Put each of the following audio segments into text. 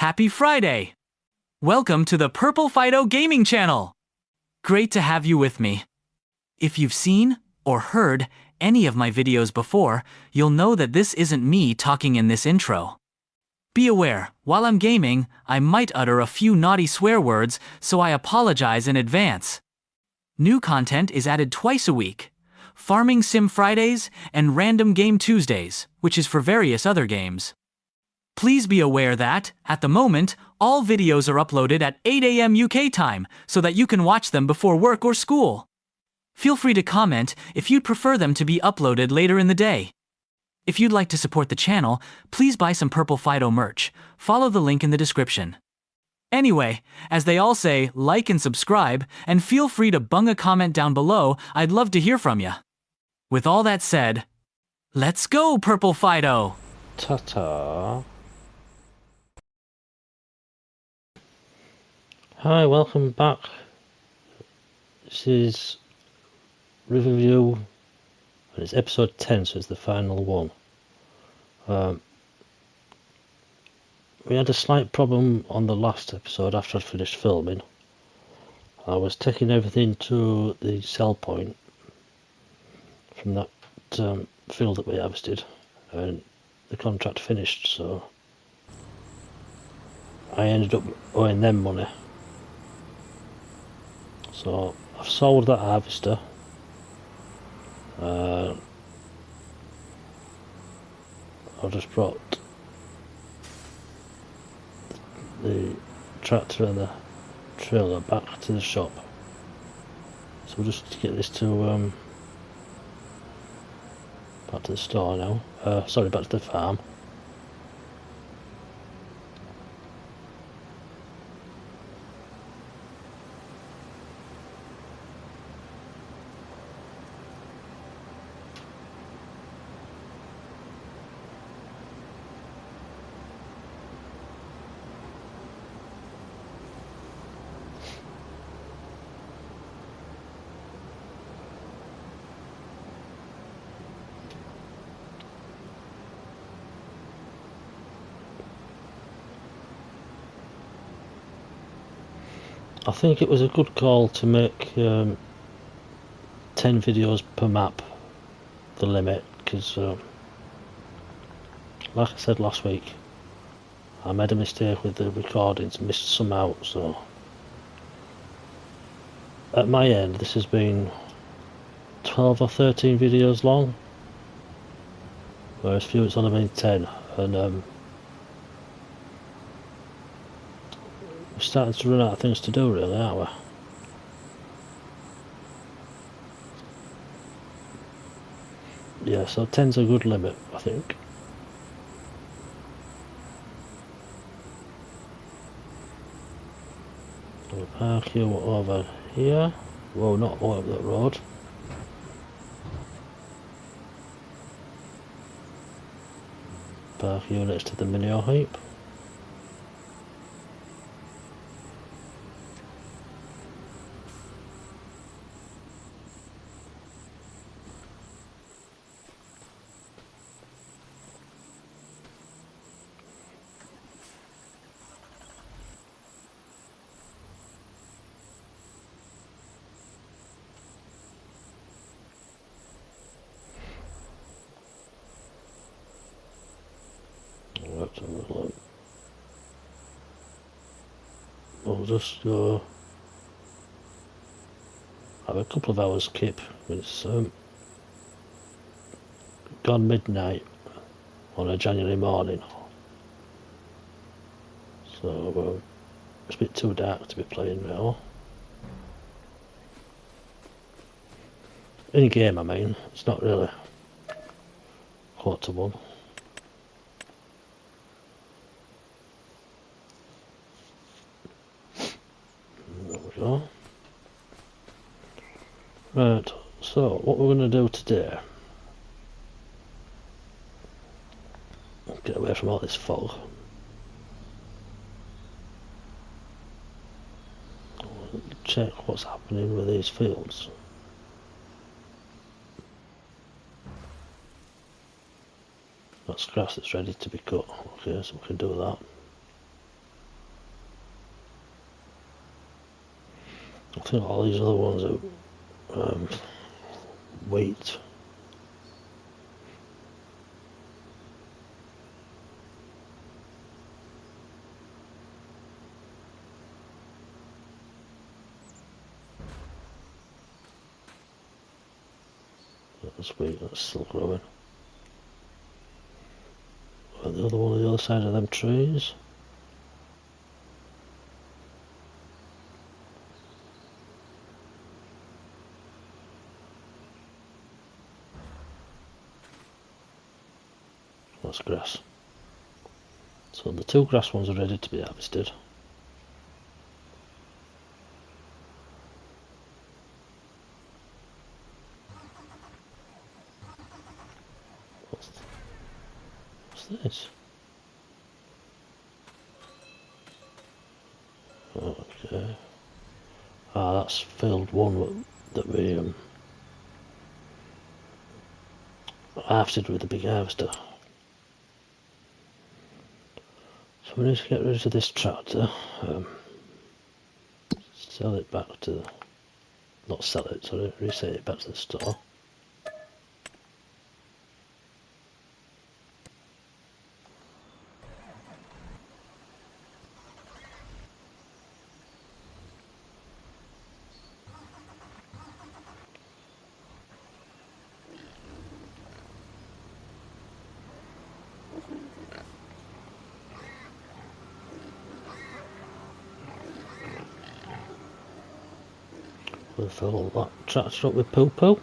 Happy Friday! Welcome to the PurpleFido gaming channel! Great to have you with me. If you've seen or heard any of my videos before, you'll know that this isn't me talking in this intro. Be aware, while I'm gaming, I might utter a few naughty swear words, so I apologize in advance. New content is added twice a week. Farming Sim Fridays and Random Game Tuesdays, which is for various other games. Please be aware that, at the moment, all videos are uploaded at 8 AM UK time, so that you can watch them before work or school. Feel free to comment if you'd prefer them to be uploaded later in the day. If you'd like to support the channel, please buy some PurpleFido merch. Follow the link in the description. Anyway, as they all say, like and subscribe, and feel free to bung a comment down below. I'd love to hear from you. With all that said, let's go, PurpleFido! Ta-ta. Hi, welcome back. This is Riverview, and it's episode 10, so it's the final one. We had a slight problem on the last episode after I'd finished filming. I was taking everything to the sell point from that field that we harvested, and the contract finished, so I ended up owing them money. So I've sold that harvester. I just brought the tractor and the trailer back to the shop. So we'll just get this to back to the store now. Sorry, back to the farm. I think it was a good call to make 10 videos per map the limit, because like I said last week, I made a mistake with the recordings, missed some out, so at my end this has been 12 or 13 videos long, whereas few it's only been 10, and we're starting to run out of things to do, really, aren't we? Yeah, so 10's a good limit, I think. We'll park you over here. Well, not all up that road. Park you next to the manure heap. Let's have a look. We'll just go have a couple of hours skip. It's gone midnight on a January morning, so it's a bit too dark to be playing now. In game, I mean, it's not really quotable. There we go. Right, so what we're going to do today, get away from all this fog. Check what's happening with these fields. That's grass that's ready to be cut. Okay, so we can do that. I think all these other ones are wheat. That's wheat, that's still growing. And the other one on the other side of them trees. That's grass. So the two grass ones are ready to be harvested. What's this? Okay. Ah, that's field one that we harvested with the big harvester. So we need to get rid of this tractor. Sell it back to, not sell it, sorry, resell it back to the store. We'll fill that tractor up with poo-poo.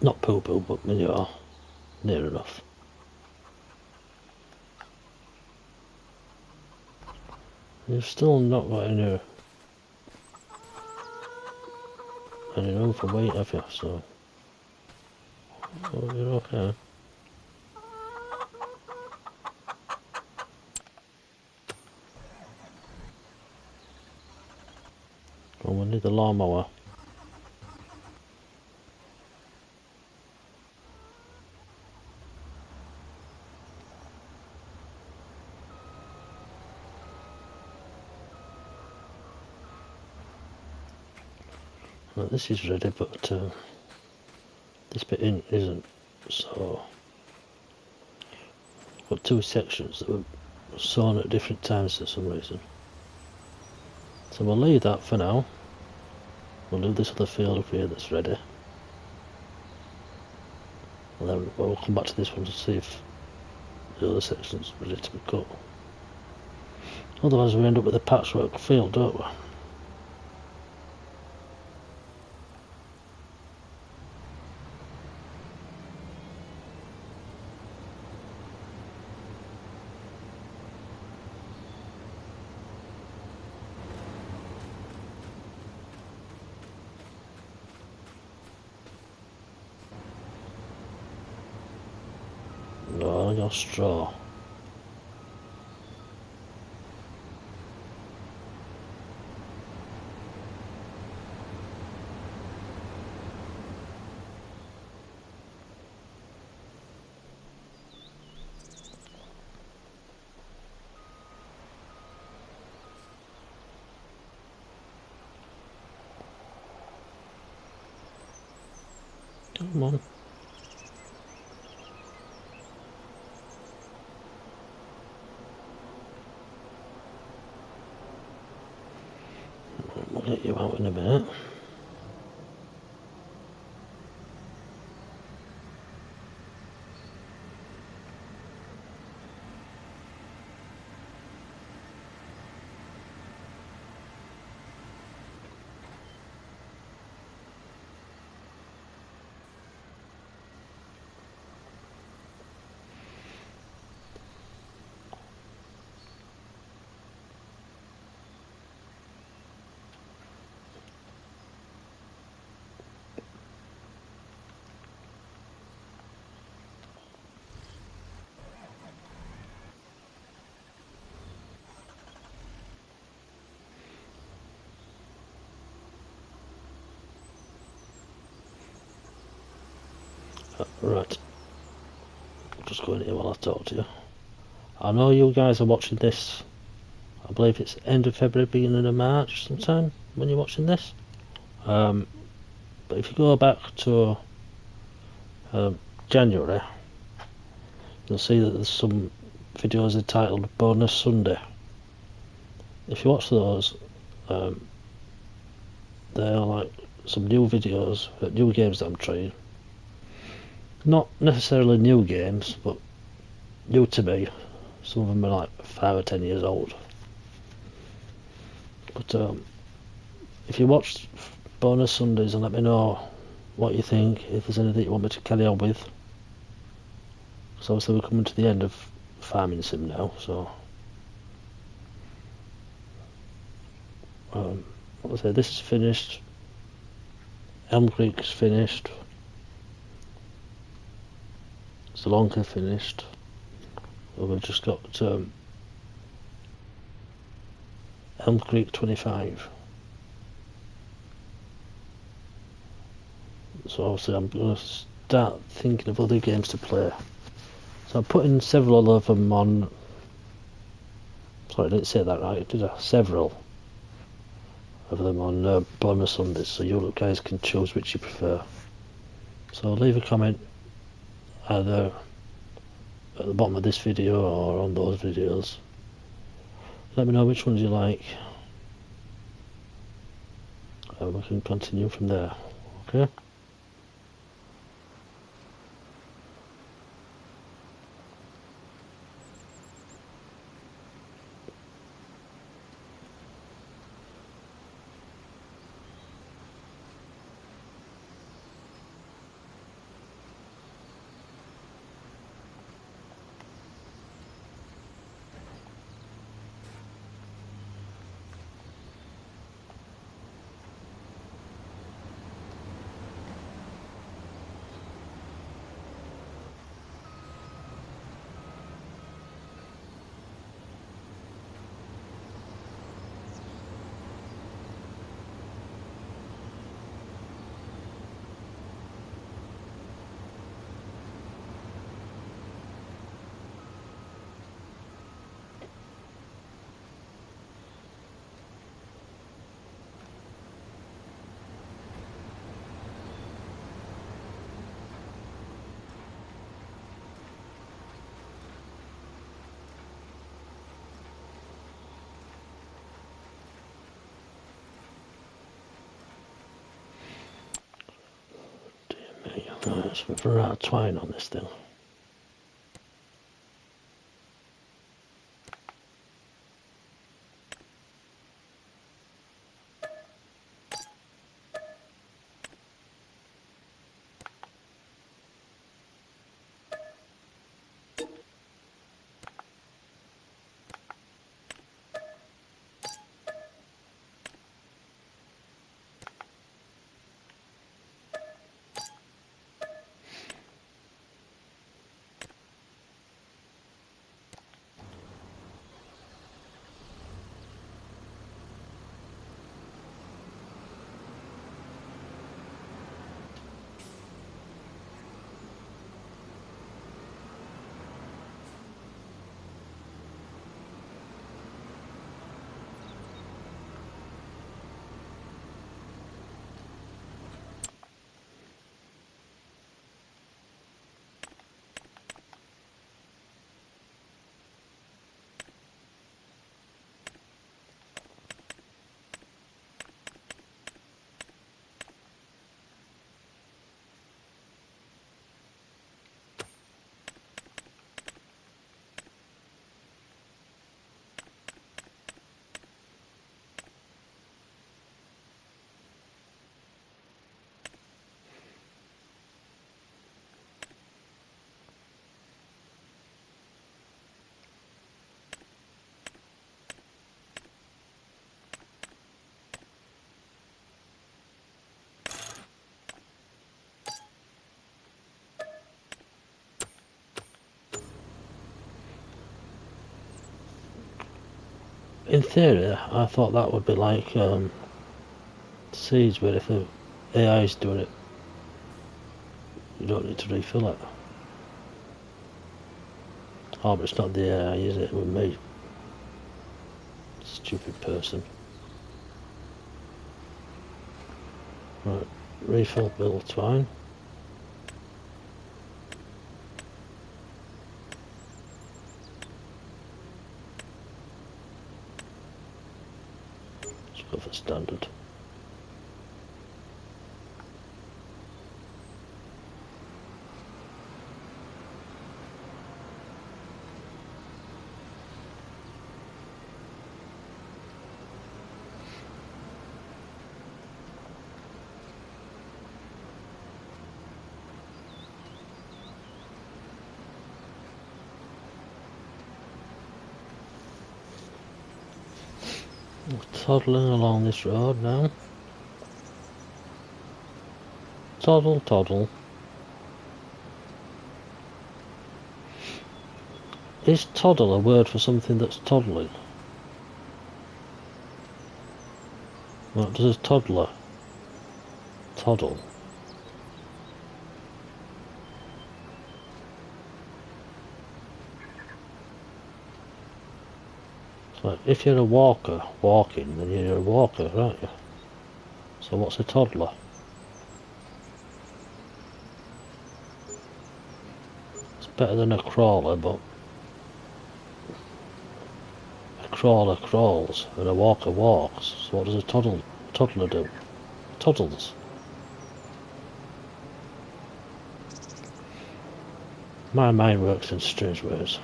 Not poo-poo, but manure. Near enough. You've still not got any room for weight, have you? So you're okay. Well, we need the lawnmower. Well, this is ready, but this bit isn't. So I've got two sections that were sawn at different times for some reason. So we'll leave that for now. We'll do this other field up here that's ready. And then we'll come back to this one to see if the other section's ready to be cut. Otherwise we end up with a patchwork field, don't we? No, your straw. Come on. We'll get you out in a minute. Right, just go in here while I talk to you. I know you guys are watching this, I believe it's end of February, beginning of March sometime when you're watching this. But if you go back to January, you'll see that there's some videos entitled Bonus Sunday. If you watch those, they're like some new videos, new games that I'm trying. Not necessarily new games, but new to me. Some of them are like 5 or 10 years old. But if you watch Bonus Sundays and let me know what you think, if there's anything you want me to carry on with. So obviously we're coming to the end of Farming Sim now, so I'll say this is finished, Elm Creek's finished, Salonka finished, so we've just got Elm Creek 25. So obviously I'm going to start thinking of other games to play. So I'm putting several of them on. Sorry, I didn't say that right, did I? Several of them on Bonus Sundays, so you guys can choose which you prefer. So leave a comment either at the bottom of this video or on those videos. Let me know which ones you like, and we can continue from there. Okay? Right, so we're out of twine on this thing. In theory, I thought that would be like Siege, where if the AI is doing it, you don't need to refill it. Oh, but it's not the AI, is it, with me? Stupid person. Right, refill bill's fine. Let's go for standard. We're toddling along this road now. Toddle, toddle. Is toddle a word for something that's toddling? What does a toddler toddle? So if you're a walker walking, then you're a walker, aren't you? So what's a toddler? It's better than a crawler, but a crawler crawls and a walker walks. So what does a toddler do? Toddles. My mind works in strange ways.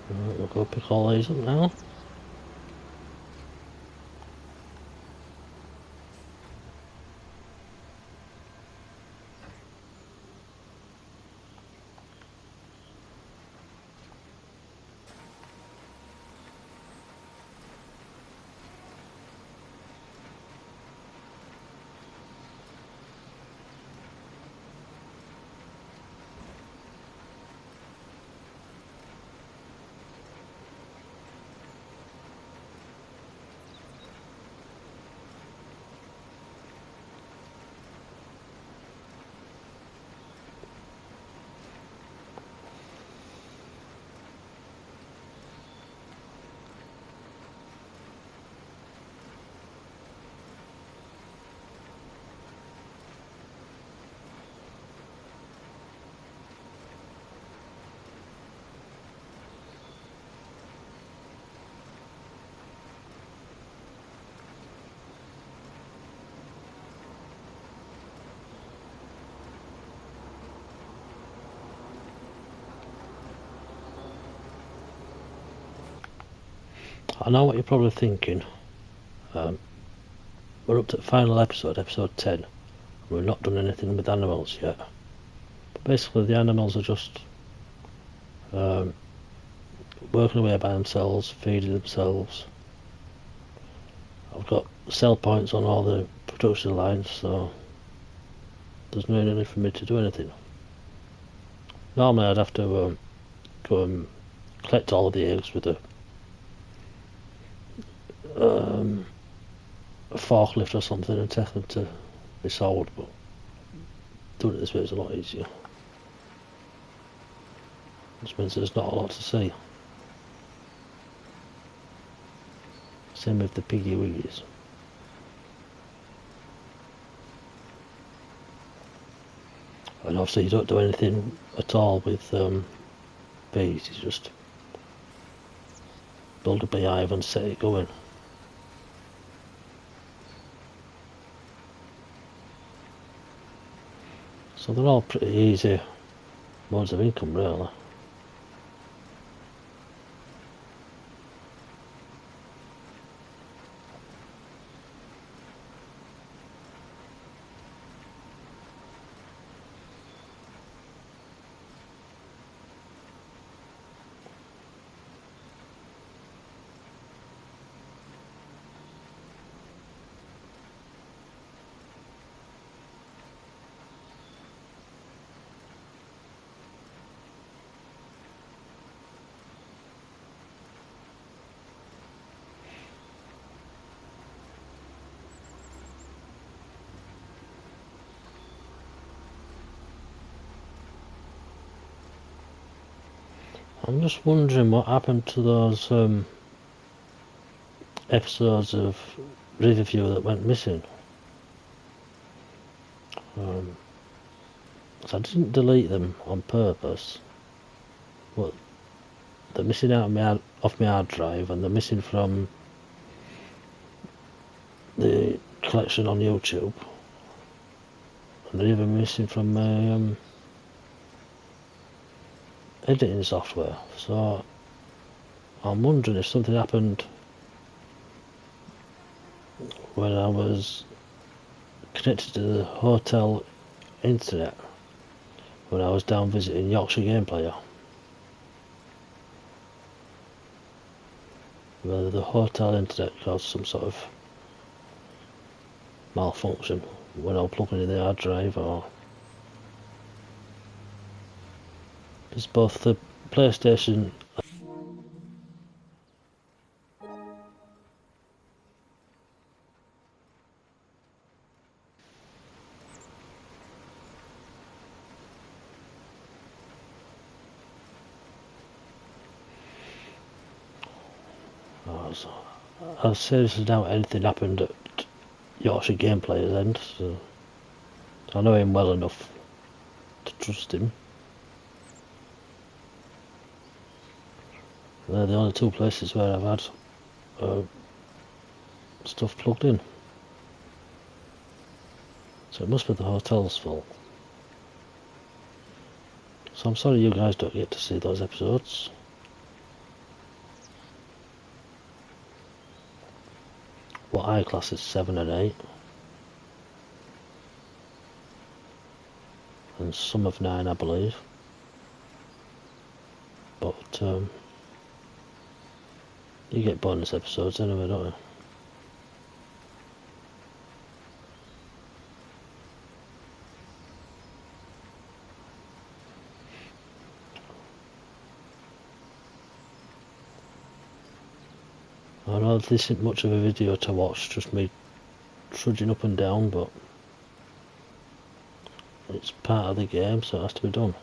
Right, we'll go pick all these up now. I know what you're probably thinking. We're up to the final episode, episode 10. We've not done anything with animals yet. But basically the animals are just working away by themselves, feeding themselves. I've got sell points on all the production lines, so there's no need for me to do anything. Normally I'd have to go and collect all of the eggs with a forklift or something and take them to be sold, but doing it this way is a lot easier. Which means there's not a lot to see. Same with the piggy wiggies. And obviously you don't do anything at all with bees, you just build a beehive and set it going. So they're all pretty easy modes of income really. I'm just wondering what happened to those episodes of Riverview that went missing. So I didn't delete them on purpose, but they're missing out off my hard drive, and they're missing from the collection on YouTube, and they're even missing from my editing software. So I'm wondering if something happened when I was connected to the hotel internet when I was down visiting Yorkshire Game Player. Whether the hotel internet caused some sort of malfunction when I was plugging in the hard drive, or because both the PlayStation I seriously doubt anything happened at Yorkshire Game Player's end, so I know him well enough to trust him. They're the only two places where I've had stuff plugged in. So it must be the hotel's fault. So I'm sorry you guys don't get to see those episodes. What I class as 7 and 8. And some of 9, I believe. But you get bonus episodes anyway, don't you? I know this isn't much of a video to watch, just me trudging up and down, but it's part of the game, so it has to be done.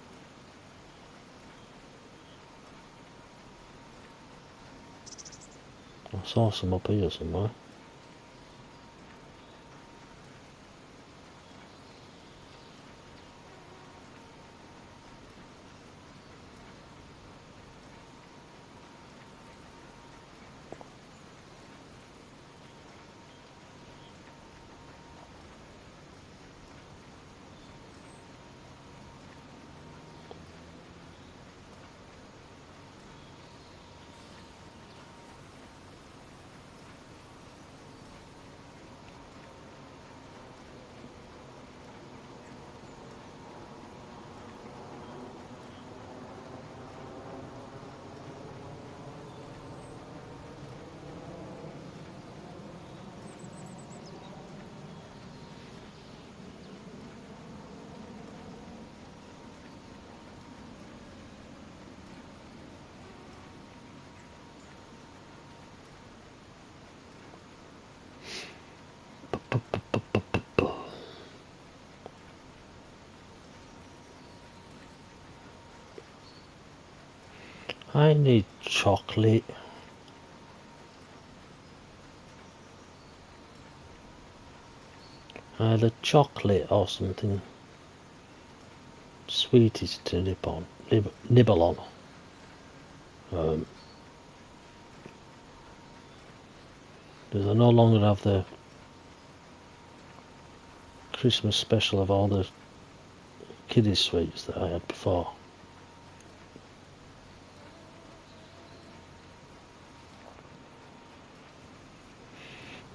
I saw some up here somewhere. I need chocolate. Either chocolate or something sweeties to nibble on. Because I no longer have the Christmas special of all the kiddies sweets that I had before.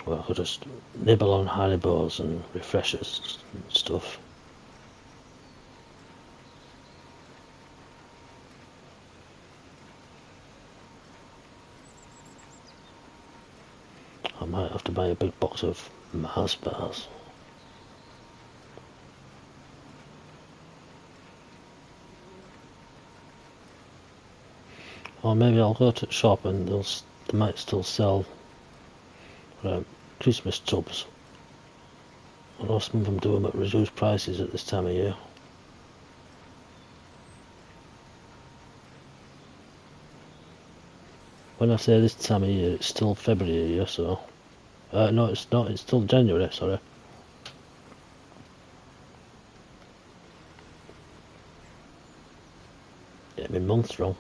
Well, I could just nibble on Haribos and refreshers and stuff. I might have to buy a big box of Mars bars. Or maybe I'll go to the shop and they might still sell Christmas tubs. I know some of them do them at reduced prices at this time of year. When I say this time of year, it's still February here, so... no, it's not, it's still January, sorry. Get me months wrong.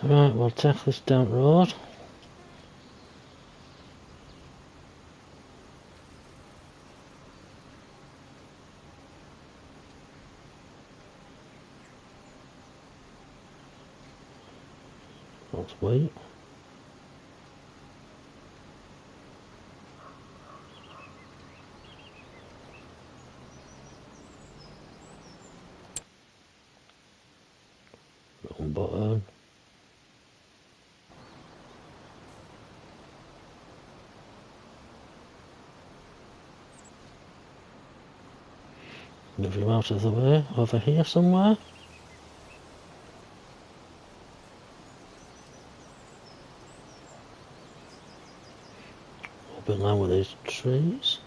Right, we'll take this down the road. Let's wait. Wrong button. Move him out of the way, over here somewhere. Up in line with these trees.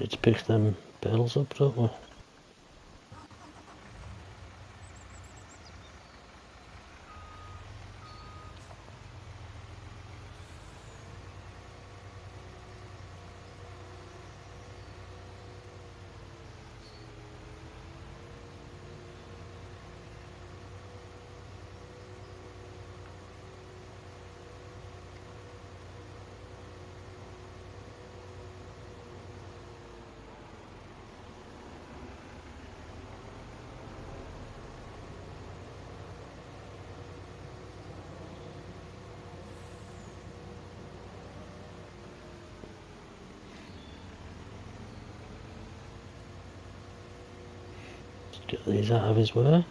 Need to pick them pedals up, don't we? Get these out of his way.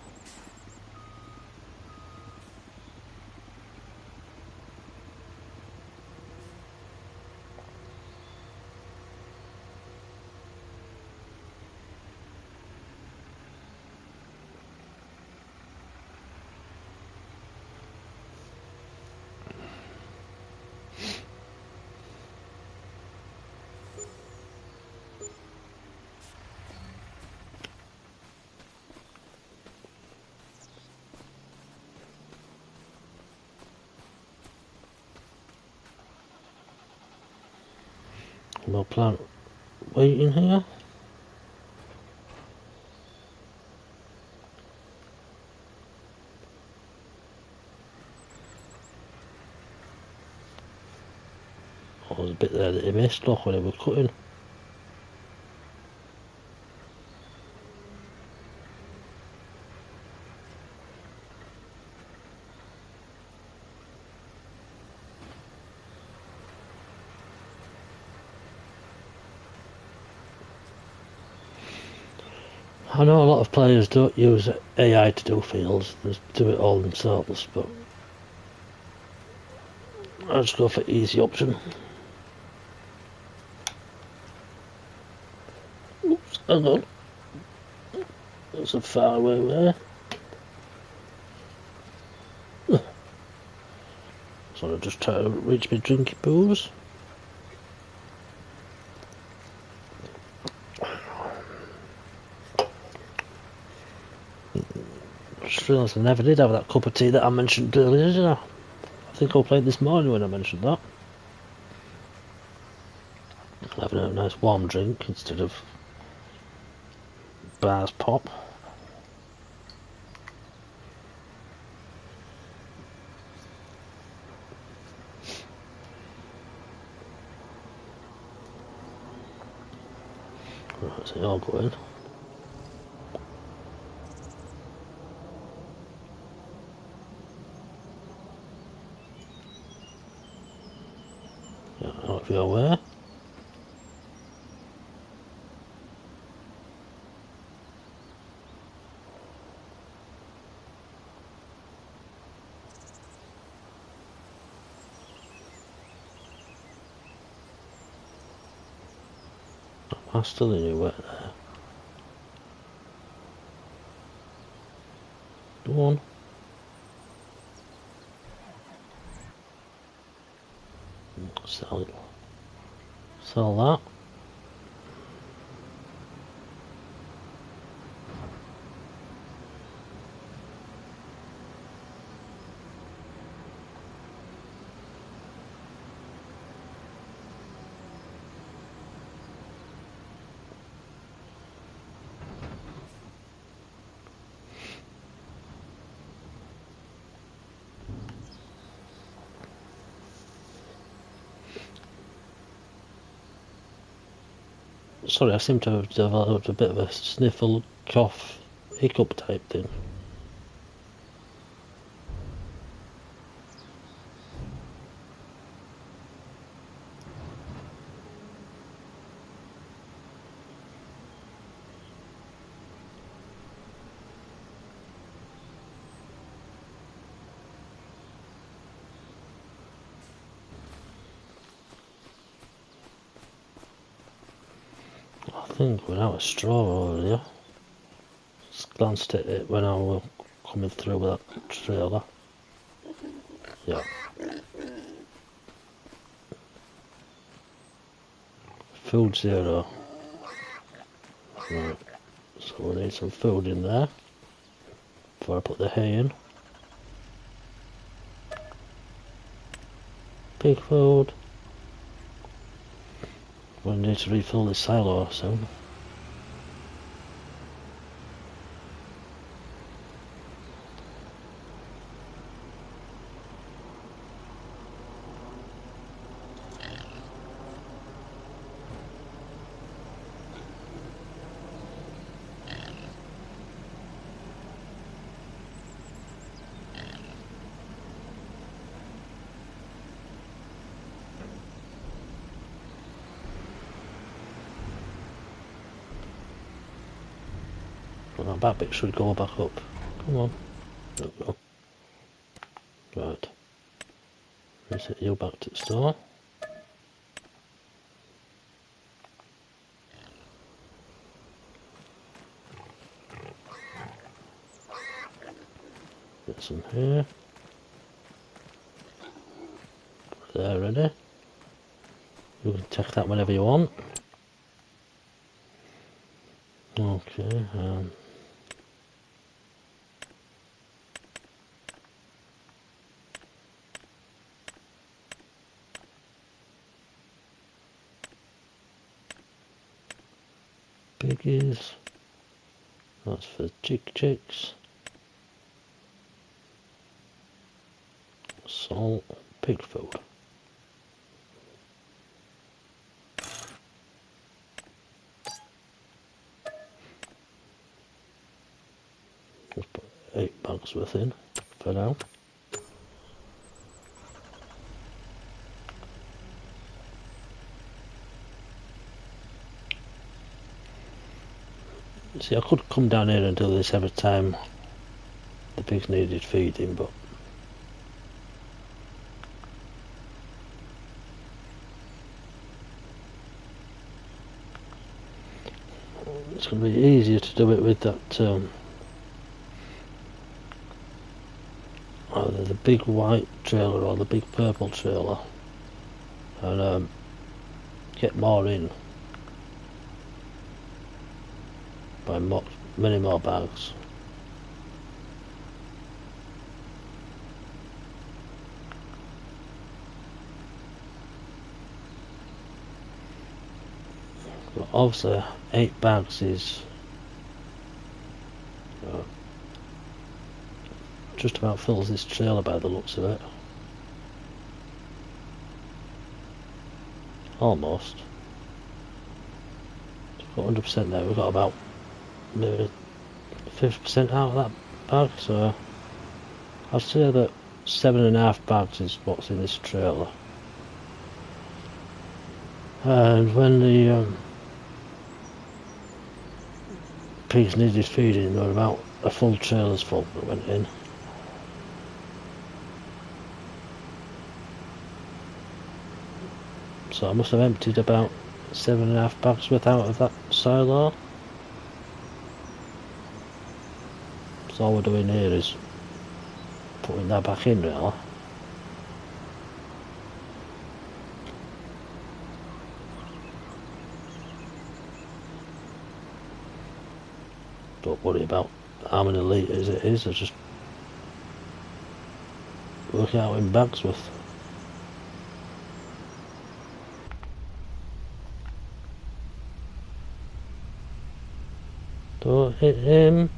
We'll plant wheat in here. Oh, there's a bit there that he missed, look, when he was cutting. I know a lot of players don't use AI to do fields, they do it all themselves, but I'll just go for easy option. Oops, hang on. That's a far away way. So I'll just try to reach my drinky pools. I just realised I never did have that cup of tea that I mentioned earlier, did I? I think I played this morning when I mentioned that. Having a nice warm drink instead of bars pop. Right, so I'll go in. Yeah, out of your way. I'm still in your way there. Go on. Sell it. Sell that. Sorry, I seem to have developed a bit of a sniffle, cough, hiccup type thing. I think we're out of straw over here. Just glanced at it when I was coming through with that trailer. Yeah. Food 0. Right. So we need some food in there before I put the hay in. Pig food. We need to refill the silo soon. Well, that bit should go back up. Come on. There we go. Right. Reset you back to the store. Get some here. There, ready. You can take that whenever you want. Okay, piggies. That's for chicks. Salt, pig food. Let's put 8 bags worth in for now. See, I could come down here and do this every time the pigs needed feeding, but it's going to be easier to do it with that either the big white trailer or the big purple trailer, and get more in by many more bags. But obviously 8 bags is just about fills this trailer by the looks of it. Almost. got 100% there. We've got about maybe 50% out of that bag, so I'd say that 7.5 bags is what's in this trailer. And when the pigs needed feeding, there were about a full trailer's full that went in. So I must have emptied about 7.5 bags worth out of that silo. So all we're doing here is putting that back in really. Don't worry about how many litres it is, I just work it out in bags worth. Don't hit him.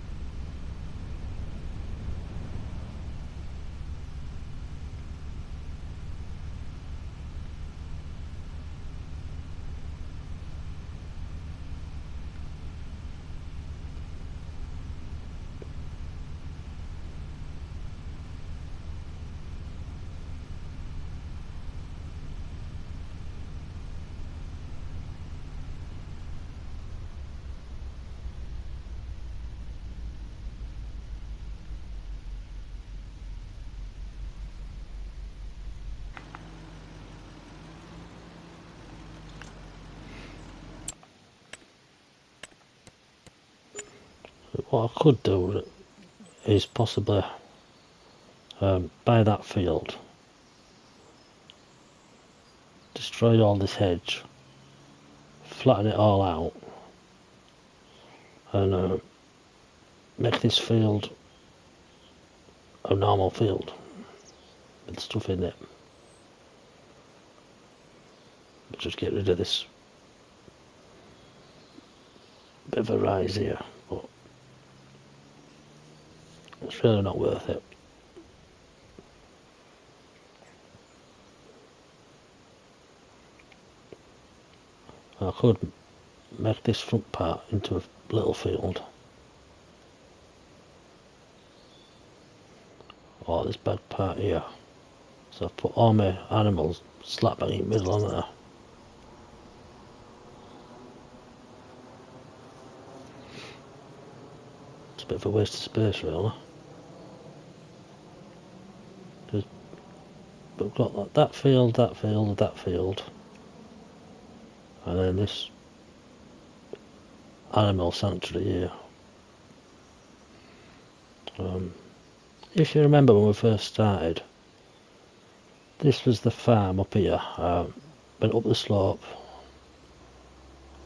What I could do is possibly buy that field, destroy all this hedge, flatten it all out, and make this field a normal field with stuff in it. Just get rid of this bit of a rise here, but it's really not worth it. I could make this front part into a little field, or this back part here. So I've put all my animals slap bang in the middle on there. It's a bit of a waste of space really. But we've got that field, that field, that field, and then this animal sanctuary here. If you remember when we first started, this was the farm up here. Went up the slope,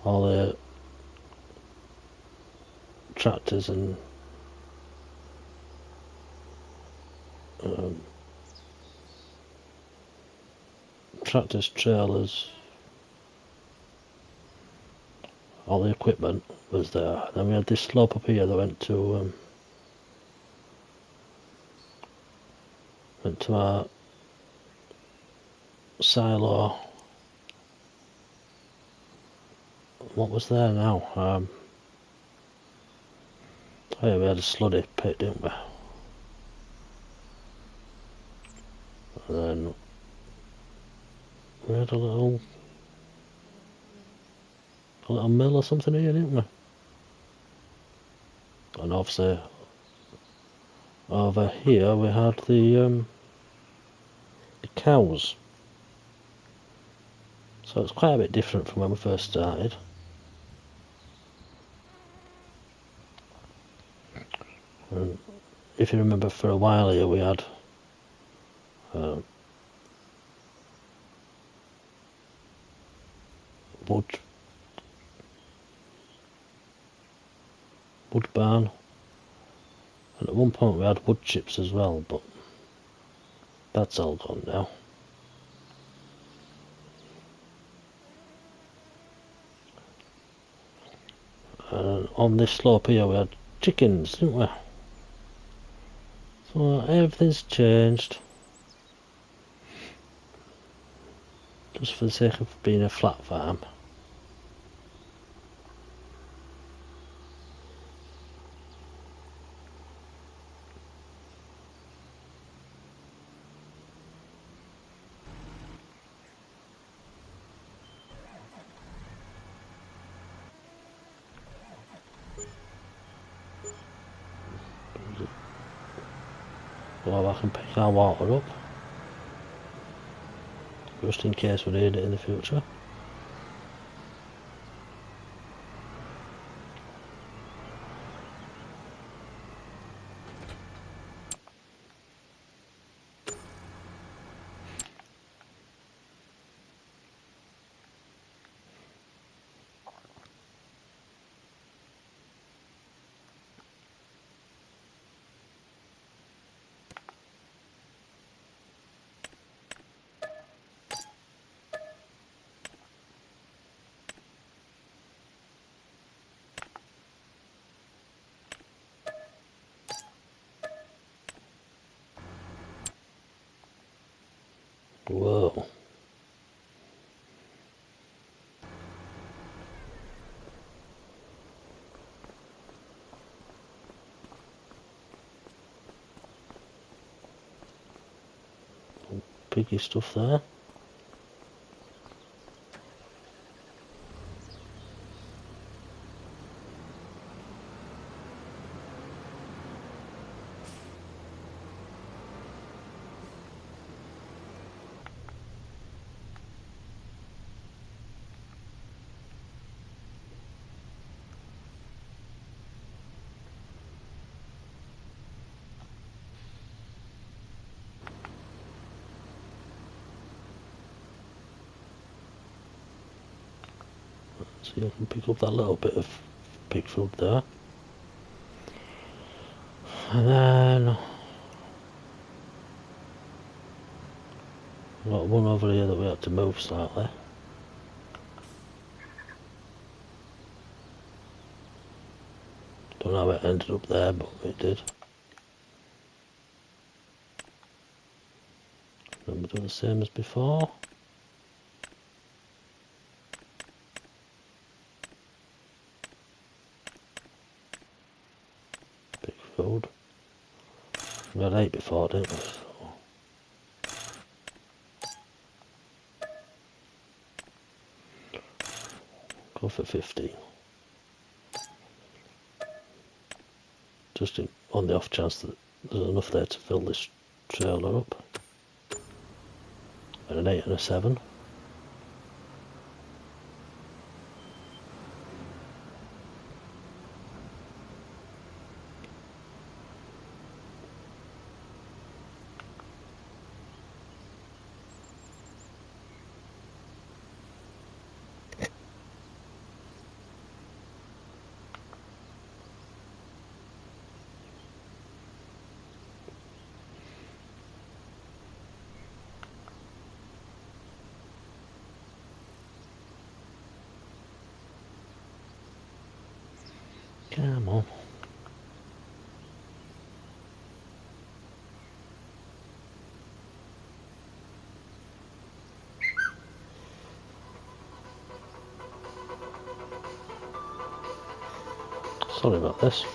all the tractors and tractors, trailers, all the equipment was there. And then we had this slope up here that went to our silo. What was there now? Oh yeah, we had a sluddy pit, didn't we? And then we had a little mill or something here, didn't we? And obviously over here we had the cows. So it's quite a bit different from when we first started. And if you remember, for a while here we had wood barn, and at one point we had wood chips as well, but that's all gone now. And on this slope here we had chickens, didn't we? So everything's changed, just for the sake of being a flat farm. So I can pick our water up, just in case we need it in the future. Whoa. Piggy stuff there. So you can pick up that little bit of pig food there. And then we've got one over here that we had to move slightly. Don't know how it ended up there, but it did. And we'll do the same as before. Pig food. We had 8 before, didn't we? So go for 15. Just on the off chance that there's enough there to fill this trailer up. And an 8 and a 7. Come on. Sorry about this.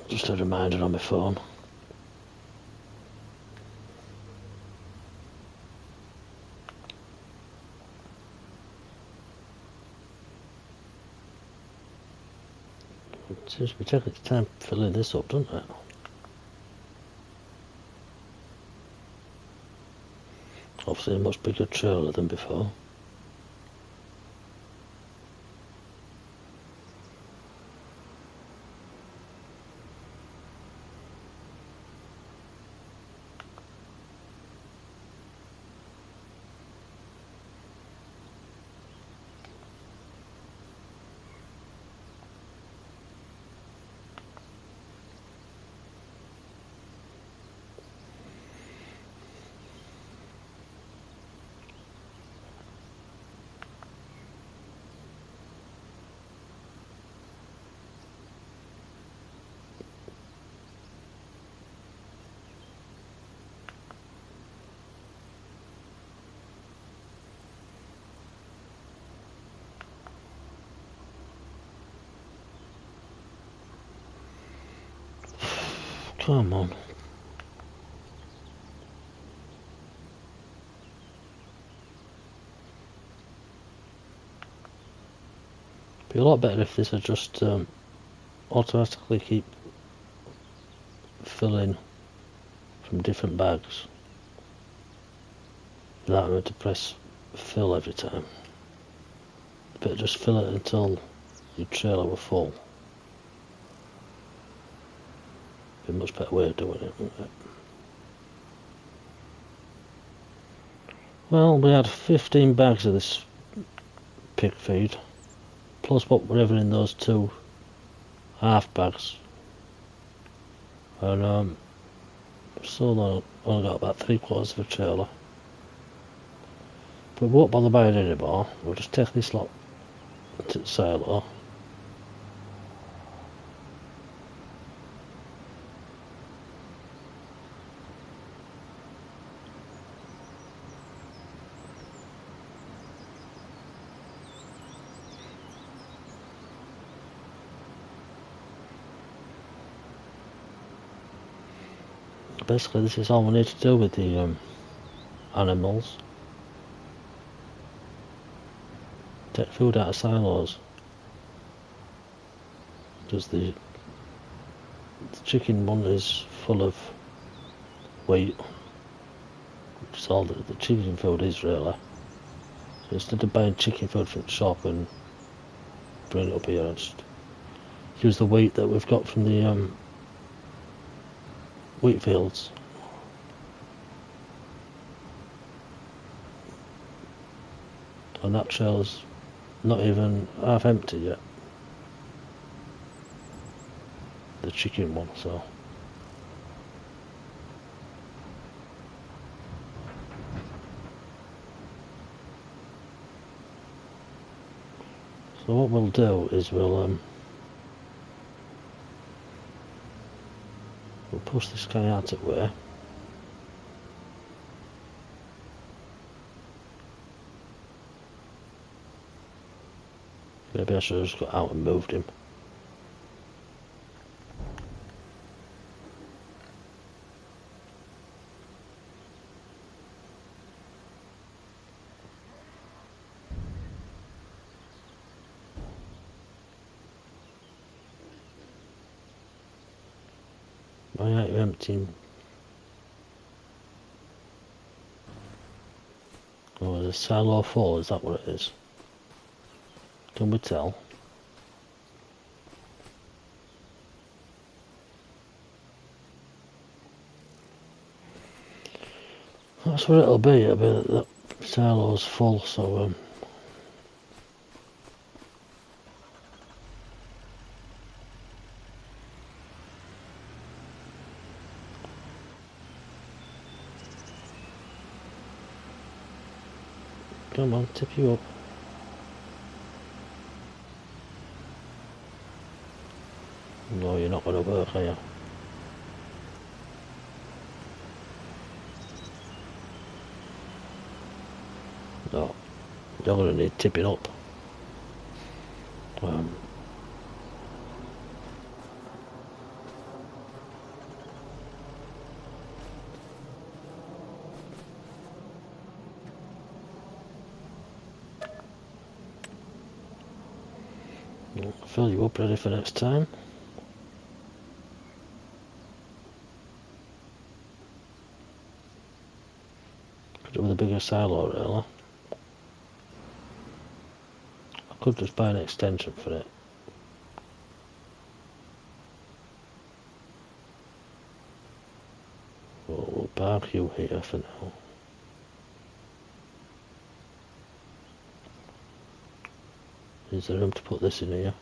Just a reminder on my phone. It seems to be taking its time filling this up, doesn't it? Obviously a much bigger trailer than before. Come on. Be a lot better if this would just automatically keep filling from different bags without having to press fill every time. But just fill it until your trailer were full. Be a much better way of doing it, wouldn't it? Well, we had 15 bags of this pig feed, plus whatever in those 2 half bags, and so only got about 3/4 of a trailer. But we won't bother buying any more. We'll just take this lot to the silo. Basically, this is all we need to do with the animals. Take food out of silos. Because the chicken one is full of wheat, which is all that the chicken food is really. So instead of buying chicken food from the shop and bring it up here, I just use the wheat that we've got from the wheat fields. And that trailer's not even half empty yet. The chicken one, so. So what we'll do is we'll push this guy out of the way. Maybe I should have just got out and moved him. Why aren't you emptying? Oh, is a silo full, is that what it is? Can we tell? That's what it'll be that silo's full, so come on, tip you up. No, you're not going to work, are you? No, you're going to need tipping up. Fill you up ready for next time. Could do with a bigger silo really. I could just buy an extension for it. We'll park you here for now. Is there room to put this in here?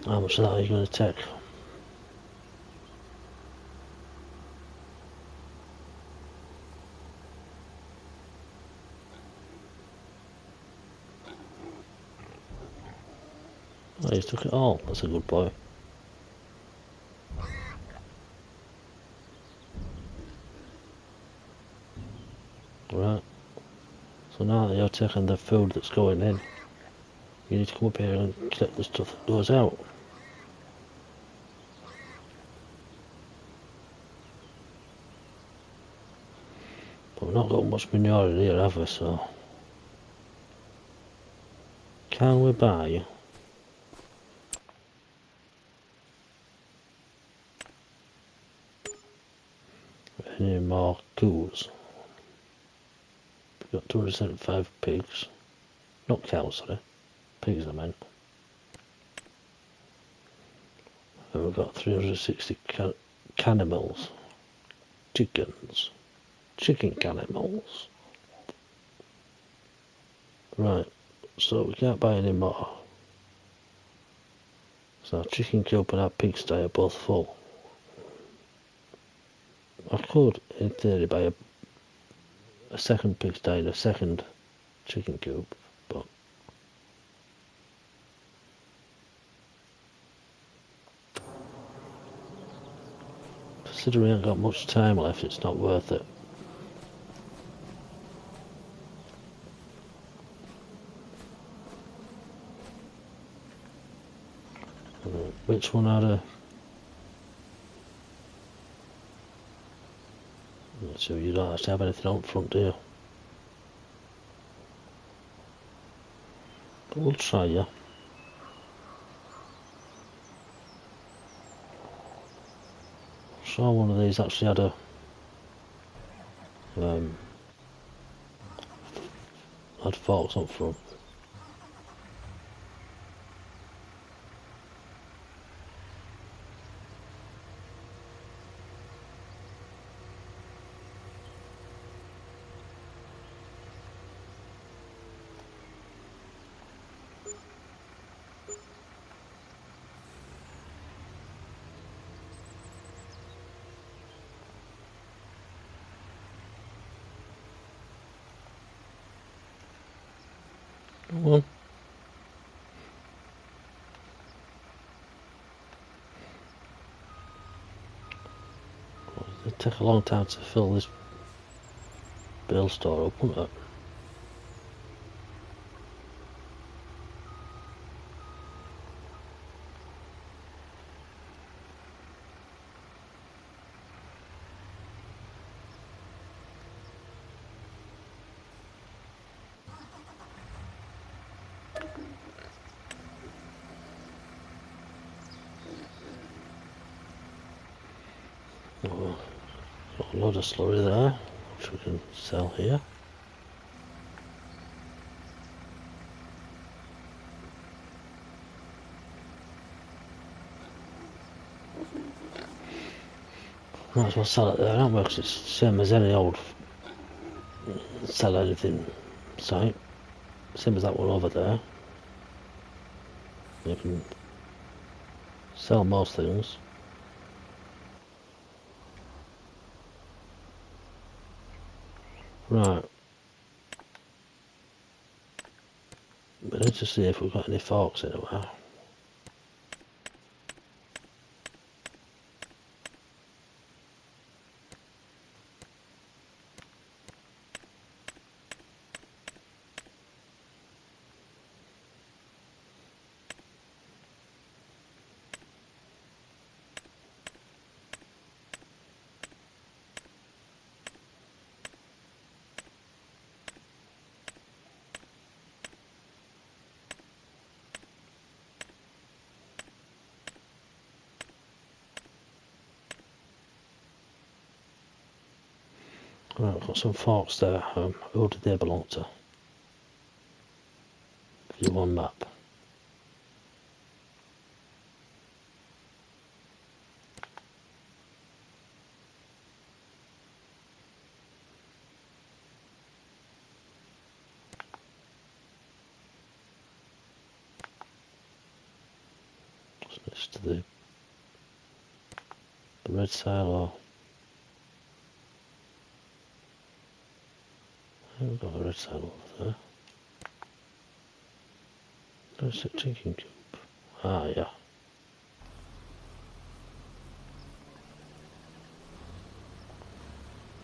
How much of that are you going to take? Oh, he's took it all. That's a good boy. Right. So now that you're taking the food that's going in, You need to come up here and collect the stuff that goes out. But we've not got much manure in here, have we, so... Can we buy any more cows? We've got 275 pigs. Not cows, sorry. Pigs, I meant. And we've got 360 cannibals. Chickens. Chicken cannibals. Right, so we can't buy any more. So our chicken coop and our pigsty are both full. I could, in theory, buy a second pigsty and a second chicken coop, but considering we haven't got much time left, it's not worth it. Which one are the... So you don't actually have anything on front, do you? But we'll try, yeah. Saw one of these actually had a had forks up front. Well, it'd take a long time to fill this bale store up, wouldn't it? Oh, got a lot of slurry there, which we can sell here. Might as well sell it there, aren't we? 'Cause it's the same as any old sell anything site. Same as that one over there. You can sell most things. Right. We need to see if we've got any forks anywhere. Right, I've got some forks there. Who did they belong to? View on map. It's next to the red silo. We've got a red silo over there. There's a chicken coop. Ah, yeah.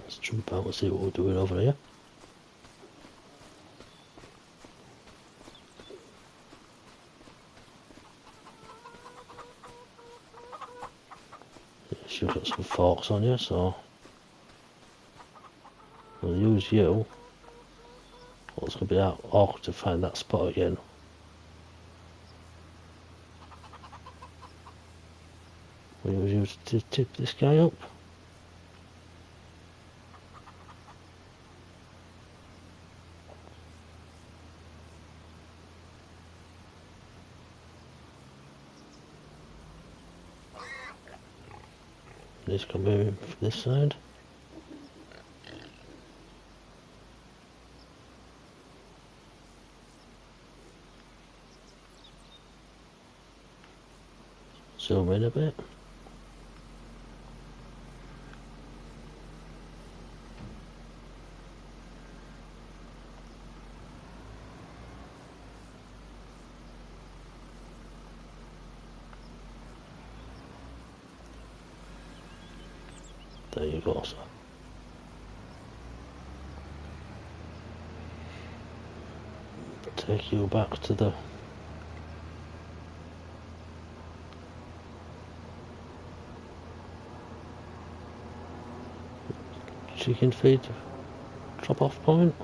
Let's jump out and see what we're doing over here. Obviously you've got some forks on you, so we'll use you. Well, it's going to be awkward to find that spot again. We'll use you to tip this guy up. This can move from this side. Zoom in a bit. There you go, sir. Take you back to the chicken feed drop off point.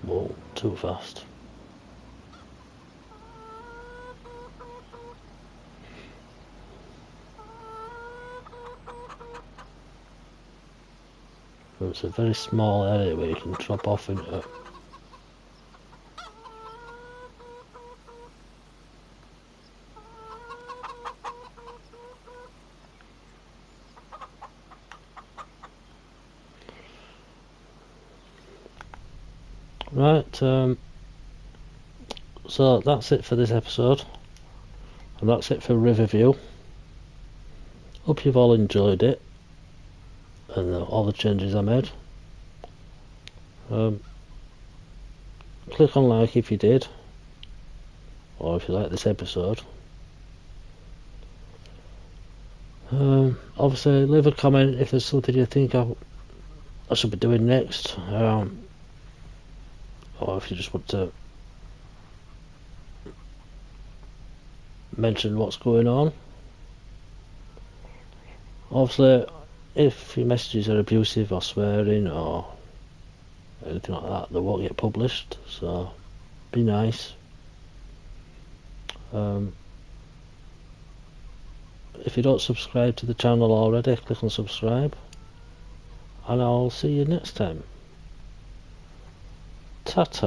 Whoa, too fast. It's a very small area where you can drop off into. Right, so that's it for this episode, and that's it for Riverview. Hope you've all enjoyed it, and all the changes I made. Click on like if you did, or if you like this episode. Obviously leave a comment if there's something you think I should be doing next, or if you just want to mention what's going on. Obviously if your messages are abusive or swearing or anything like that, they won't get published, so be nice. If you don't subscribe to the channel already, click on subscribe, and I'll see you next time. Ta-ta.